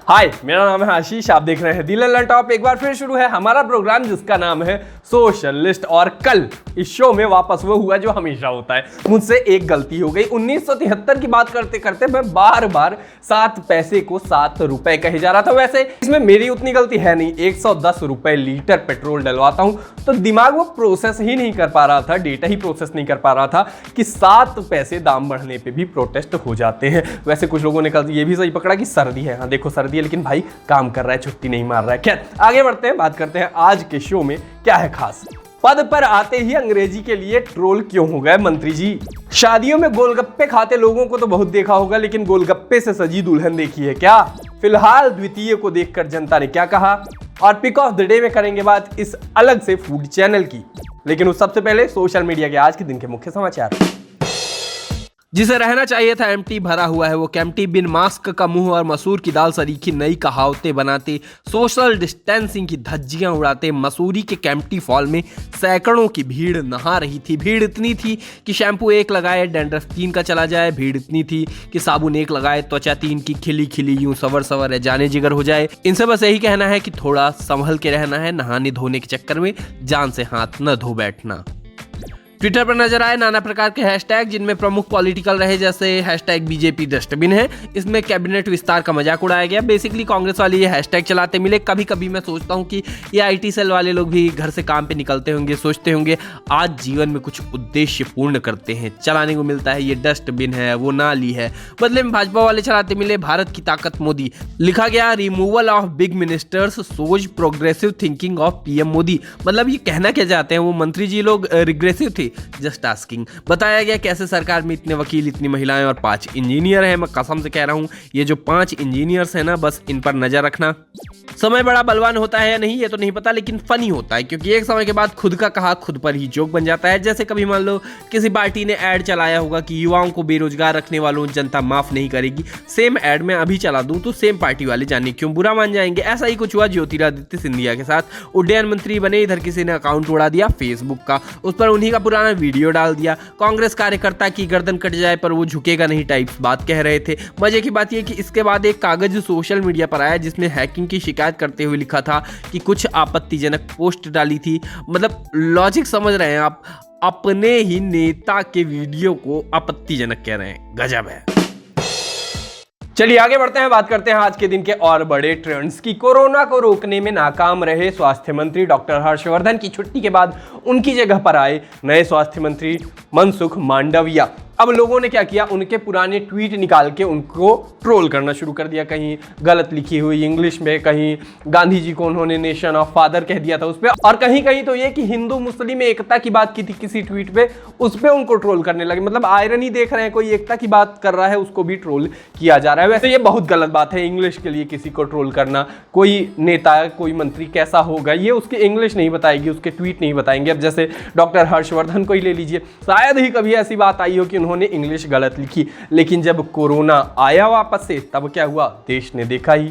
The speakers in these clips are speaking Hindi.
हाय, मेरा नाम है आशीष। आप देख रहे हैं दिल एंड टॉप। एक बार फिर शुरू है हमारा प्रोग्राम जिसका नाम है सोशलिस्ट। और कल इस शो में वापस वो हुआ जो हमेशा होता है। मुझसे एक गलती हो गई। 1973 की बात करते करते मैं बार बार 7 पैसे को 7 रुपए कहे जा रहा था। वैसे इसमें मेरी उतनी गलती है नहीं। 110 रुपए लीटर पेट्रोल डलवाता हूं तो दिमाग वो प्रोसेस ही नहीं कर पा रहा था, डेटा ही प्रोसेस नहीं कर पा रहा था कि 7 पैसे दाम बढ़ने पे भी प्रोटेस्ट हो जाते हैं। वैसे कुछ लोगों ने कल ये भी सही पकड़ा कि सर्दी है। हाँ देखो सर्दी है, लेकिन भाई काम कर रहा है, छुट्टी नहीं मार रहा है। खैर आगे बढ़ते हैं, बात करते हैं आज के शो में क्या है खास। पद पर आते ही अंग्रेजी के लिए ट्रोल क्यों हो गए मंत्री जी? शादियों में गोलगप्पे खाते लोगों को तो बहुत देखा होगा, लेकिन गोलगप्पे से सजी दुल्हन देखी है क्या? फिलहाल द्वितीय को देखकर जनता ने क्या कहा? और पिक ऑफ द डे में करेंगे बात इस अलग से फूड चैनल की। लेकिन उस सबसे पहले सोशल मीडिया के आज के दिन के मुख्य समाचार। जिसे रहना चाहिए था एम्प्टी भरा हुआ है वो कैम्प्टी। बिन मास्क का मुंह और मसूर की दाल सरीखी नई कहावतें बनाते, सोशल डिस्टेंसिंग की धज्जियां उड़ाते मसूरी के कैम्प्टी फॉल में सैकड़ों की भीड़ नहा रही थी। भीड़ इतनी थी कि शैम्पू 1 लगाए डैंड्रफ 3 का चला जाए। भीड़ इतनी थी कि साबुन 1 लगाए त्वचा 3 की खिली खिली यूं सवर सवर जाने जिगर हो जाए। इनसे बस यही कहना है कि थोड़ा संभल के रहना है, नहाने धोने के चक्कर में जान से हाथ न धो बैठना। ट्विटर पर नजर आए नाना प्रकार के हैशटैग, जिनमें प्रमुख पॉलिटिकल रहे, जैसे हैशटैग बीजेपी डस्टबिन है। इसमें कैबिनेट विस्तार का मजाक उड़ाया गया। बेसिकली कांग्रेस वाले ये हैशटैग चलाते मिले। कभी कभी मैं सोचता हूँ कि ये आईटी सेल वाले लोग भी घर से काम पे निकलते होंगे, सोचते होंगे आज जीवन में कुछ उद्देश्य पूर्ण करते हैं, चलाने को मिलता है ये डस्टबिन है, वो नाली है। बदले में भाजपा वाले चलाते मिले भारत की ताकत मोदी। लिखा गया removal of big ministers shows progressive thinking of PM Modi. मतलब ये कहना क्या चाहते हैं वो मंत्री जी लोग रिग्रेसिव थे? Just asking. बताया गया कैसे सरकार में इतने वकील, इतनी महिलाएं और 5 इंजीनियर हैं। मैं कसम से कह रहा हूं ये जो 5 इंजीनियर्स हैं ना, बस इन पर नजर रखना। समय बड़ा बलवान होता है या नहीं ये तो नहीं पता, लेकिन फनी होता है, क्योंकि एक समय के बाद खुद का कहा खुद पर ही जोक बन जाता है। जैसे कभी मान लो किसी पार्टी ने ऐड चलाया होगा कि युवाओं को बेरोजगार रखने वालों जनता माफ नहीं करेगी। सेम ऐड में अभी चला दूं तो सेम पार्टी वाले जाने क्यों बुरा मान जाएंगे। ऐसा ही कुछ हुआ ज्योतिरादित्य सिंधिया के साथ। उड्डयन मंत्री बने, इधर किसी ने अकाउंट उड़ा दिया फेसबुक का, उस पर उन्हीं का पुराना वीडियो डाल दिया। कांग्रेस कार्यकर्ता की गर्दन कट जाए पर वो झुकेगा नहीं टाइप्स बात कह रहे थे। मजे की बात यह कि इसके बाद एक कागज सोशल मीडिया पर आया जिसमें हैकिंग की शिकायत करते हुए लिखा था कि कुछ आपत्तिजनक पोस्ट डाली थी। मतलब लॉजिक समझ रहे हैं आप? अपने ही नेता के वीडियो को आपत्तिजनक कह रहे हैं, गजब है। चलिए आगे बढ़ते हैं, बात करते हैं आज के दिन के और बड़े ट्रेंड्स की। कोरोना को रोकने में नाकाम रहे स्वास्थ्य मंत्री डॉक्टर हर्षवर्धन की छुट्टी के बाद उनकी जगह पर आए नए स्वास्थ्य मंत्री मनसुख मांडविया। अब लोगों ने क्या किया, उनके पुराने ट्वीट निकाल के उनको ट्रोल करना शुरू कर दिया। कहीं गलत लिखी हुई इंग्लिश में, कहीं गांधी जी को उन्होंने नेशन ऑफ फादर कह दिया था उस पर, और कहीं कहीं तो ये कि हिंदू मुस्लिम एकता की बात की थी किसी ट्वीट पे, उस पर उनको ट्रोल करने लगे। मतलब आयरनी देख रहे हैं, कोई एकता की बात कर रहा है उसको भी ट्रोल किया जा रहा है। वैसे ये बहुत गलत बात है इंग्लिश के लिए किसी को ट्रोल करना। कोई नेता कोई मंत्री कैसा होगा ये उसकी इंग्लिश नहीं बताएगी, उसके ट्वीट नहीं बताएंगे। अब जैसे डॉक्टर हर्षवर्धन को ही ले लीजिए, शायद ही कभी ऐसी बात आई हो कि उन्होंने इंग्लिश गलत लिखी, लेकिन जब कोरोना आया वापस से तब क्या हुआ देश ने देखा ही।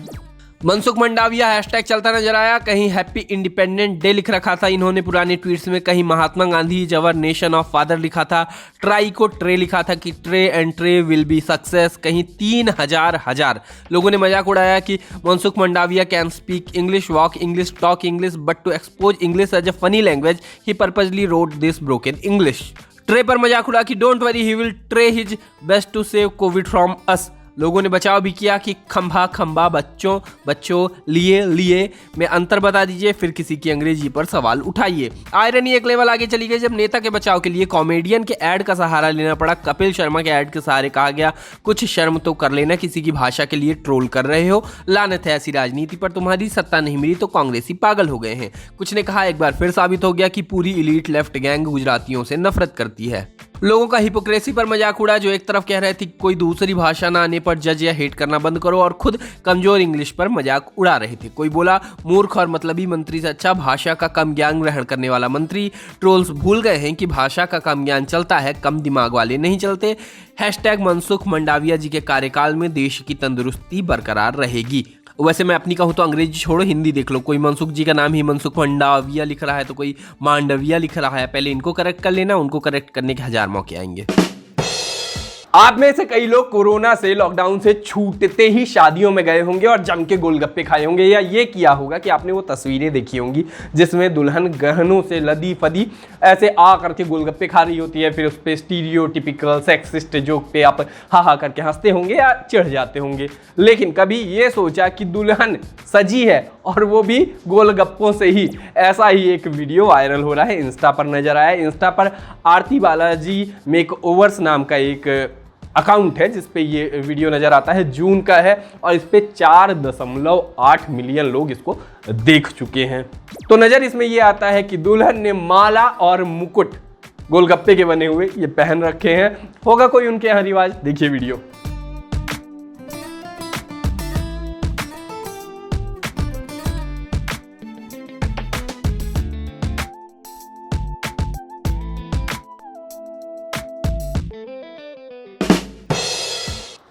मनसुख मंडाविया हैशटैग चलता नजर आया। कहीं हैप्पी इंडिपेंडेंट डे लिख रखा था इन्होंने पुराने ट्वीट्स में, कहीं महात्मा गांधी जवर नेशन ऑफ फादर लिखा था, ट्राई को ट्रे लिखा था कि tray and tray will be success, कहीं 3000 लोगों ने मजाक उड़ाया कि Mansukh Mandaviya can speak English, walk English, talk English, but to expose English as a funny language he purposely wrote this broken English. Tray पर मजाक उड़ा कि don't worry he will tray his best to save Covid from us. लोगों ने बचाव भी किया कि खंभा खंभा बच्चों लिए में अंतर बता दीजिए, फिर किसी की अंग्रेजी पर सवाल उठाइए। आयरनी एक लेवल आगे चली गई जब नेता के बचाव के लिए कॉमेडियन के ऐड का सहारा लेना पड़ा। कपिल शर्मा के ऐड के सहारे कहा गया कुछ शर्म तो कर लेना, किसी की भाषा के लिए ट्रोल कर रहे हो, लानत है ऐसी राजनीति पर, तुम्हारी सत्ता नहीं मिली तो कांग्रेसी पागल हो गए हैं। कुछ ने कहा एक बार फिर साबित हो गया कि पूरी इलीट लेफ्ट गैंग गुजरातियों से नफरत करती है। लोगों का हिपोक्रेसी पर मजाक उड़ा, जो एक तरफ कह रहे थे कोई दूसरी भाषा ना आने पर जज या हेट करना बंद करो, और खुद कमजोर इंग्लिश पर मजाक उड़ा रहे थे। कोई बोला मूर्ख और मतलबी मंत्री से अच्छा भाषा का कम ज्ञान ग्रहण करने वाला मंत्री। ट्रोल्स भूल गए हैं कि भाषा का कम ज्ञान चलता है, कम दिमाग वाले नहीं चलते। हैशटैग मनसुख मंडाविया जी के कार्यकाल में देश की तंदुरुस्ती बरकरार रहेगी। वैसे मैं अपनी कहूँ तो अंग्रेजी छोड़ो, हिंदी देख लो। कोई मनसुख जी का नाम ही मनसुख मंडाविया लिख रहा है तो कोई मांडविया लिख रहा है। पहले इनको करेक्ट कर लेना, उनको करेक्ट करने के 1000 मौके आएंगे। आप में से कई लोग कोरोना से, लॉकडाउन से छूटते ही शादियों में गए होंगे और जम के गोलगप्पे खाए होंगे, या ये किया होगा कि आपने वो तस्वीरें देखी होंगी जिसमें दुल्हन गहनों से लदी फदी ऐसे आ करके गोलगप्पे खा रही होती है। फिर उस पर स्टीरियोटिपिकल सेक्सिस्ट जोक पे आप हा हा करके हंसते होंगे या चिढ़ जाते होंगे। लेकिन कभी ये सोचा कि दुल्हन सजी है और वो भी गोलगप्पों से ही? ऐसा ही एक वीडियो वायरल हो रहा है, इंस्टा पर नजर आया। इंस्टा पर आरती बालाजी मेकओवर्स नाम का एक अकाउंट है जिस पे ये वीडियो नजर आता है। जून का है और इस पे 4.8 मिलियन लोग इसको देख चुके हैं। तो नजर इसमें ये आता है कि दुल्हन ने माला और मुकुट गोलगप्पे के बने हुए ये पहन रखे हैं। होगा कोई उनके यहाँ रिवाज? देखिए वीडियो।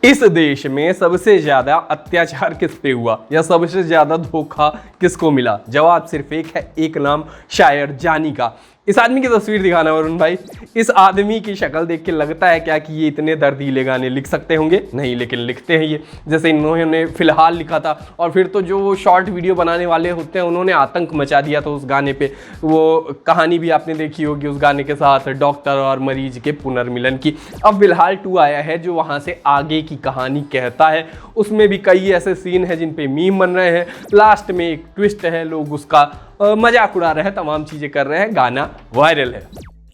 इस देश में सबसे ज्यादा अत्याचार किस पे हुआ या सबसे ज्यादा धोखा किसको मिला? जवाब सिर्फ एक है, एक नाम शायर जानी का। इस आदमी की तस्वीर दिखाना वरुण भाई। इस आदमी की शक्ल देख के लगता है क्या कि ये इतने दर्दीले गाने लिख सकते होंगे? नहीं, लेकिन लिखते हैं ये। जैसे इन्होंने फिलहाल लिखा था और फिर तो जो शॉर्ट वीडियो बनाने वाले होते हैं उन्होंने आतंक मचा दिया था उस गाने पे। वो कहानी भी आपने देखी होगी उस गाने के साथ, डॉक्टर और मरीज के पुनर्मिलन की। अब फिलहाल 2 आया है जो वहाँ से आगे की कहानी कहता है। उसमें भी कई ऐसे सीन हैं जिन पे मीम बन रहे हैं। लास्ट में एक ट्विस्ट है, लोग उसका मजाक उड़ा रहे हैं, तमाम चीजें कर रहे हैं, गाना वायरल है।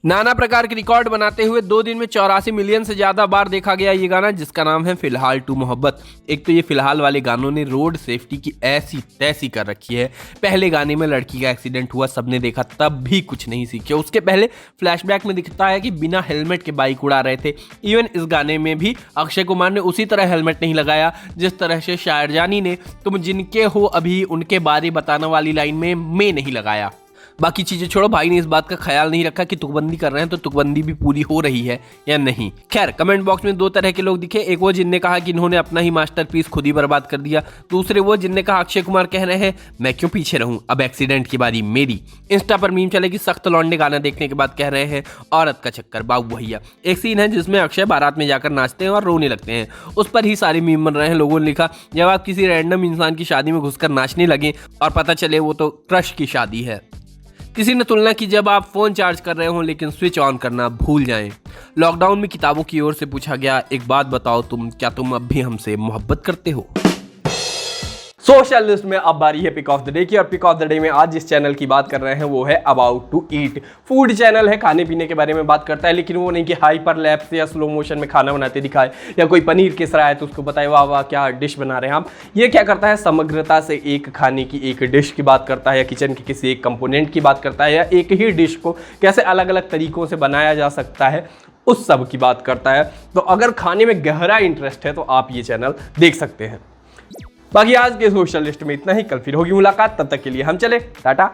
नाना प्रकार के रिकॉर्ड बनाते हुए 2 दिन में 84 मिलियन से ज्यादा बार देखा गया ये गाना, जिसका नाम है फिलहाल 2 मोहब्बत। एक तो ये फिलहाल वाले गानों ने रोड सेफ्टी की ऐसी तैसी कर रखी है। पहले गाने में लड़की का एक्सीडेंट हुआ, सबने देखा, तब भी कुछ नहीं सीखे। उसके पहले फ्लैशबैक में दिखता है कि बिना हेलमेट के बाइक उड़ा रहे थे। इवन इस गाने में भी अक्षय कुमार ने उसी तरह हेलमेट नहीं लगाया जिस तरह से शायर जानी ने तुम जिनके हो अभी उनके बारे बताने वाली लाइन में मैं नहीं लगाया। बाकी चीजें छोड़ो, भाई ने इस बात का ख्याल नहीं रखा कि तुकबंदी कर रहे हैं तो तुकबंदी भी पूरी हो रही है या नहीं। खैर, कमेंट बॉक्स में 2 तरह के लोग दिखे। एक वो जिनने कहा कि इन्होंने अपना ही मास्टरपीस खुद ही बर्बाद कर दिया। दूसरे वो जिनने कहा अक्षय कुमार कह रहे हैं मैं क्यों पीछे रहूं, अब एक्सीडेंट की बारी मेरी। इंस्टा पर मीम चले कि सख्त लौंडे गाना देखने के बाद कह रहे हैं औरत का चक्कर बाबू भैया। एक सीन है जिसमें अक्षय बारात में जाकर नाचते हैं और रोने लगते हैं, उस पर ही सारे मीम बन रहे हैं। लोगों ने लिखा जब आप किसी रैंडम इंसान की शादी में घुसकर नाचने लगे और पता चले वो तो क्रश की शादी है। किसी ने तुलना की जब आप फोन चार्ज कर रहे हो लेकिन स्विच ऑन करना भूल जाएं। लॉकडाउन में किताबों की ओर से पूछा गया एक बात बताओ क्या तुम अब भी हमसे मोहब्बत करते हो? सोशल लिस्ट में अब बारी है पिक ऑफ द डे की, और पिक ऑफ द डे में आज जिस चैनल की बात कर रहे हैं वो है about to eat. Food channel है, खाने पीने के बारे में बात करता है, लेकिन वो नहीं कि हाइपर लैप से या स्लो मोशन में खाना बनाते दिखाए या कोई पनीर किस रहा है तो उसको बताए वाह वाह क्या डिश बना रहे हैं आप। ये क्या करता है, समग्रता से एक खाने की एक डिश की बात करता है या किचन के किसी एक कंपोनेंट की बात करता है या एक ही डिश को कैसे अलग अलग तरीकों से बनाया जा सकता है उस सब की बात करता है। तो अगर खाने में गहरा इंटरेस्ट है तो आप ये चैनल देख सकते हैं। बाकी आज के सोशल लिस्ट में इतना ही, कल फिर होगी मुलाकात, तब तक के लिए हम चले, टाटा।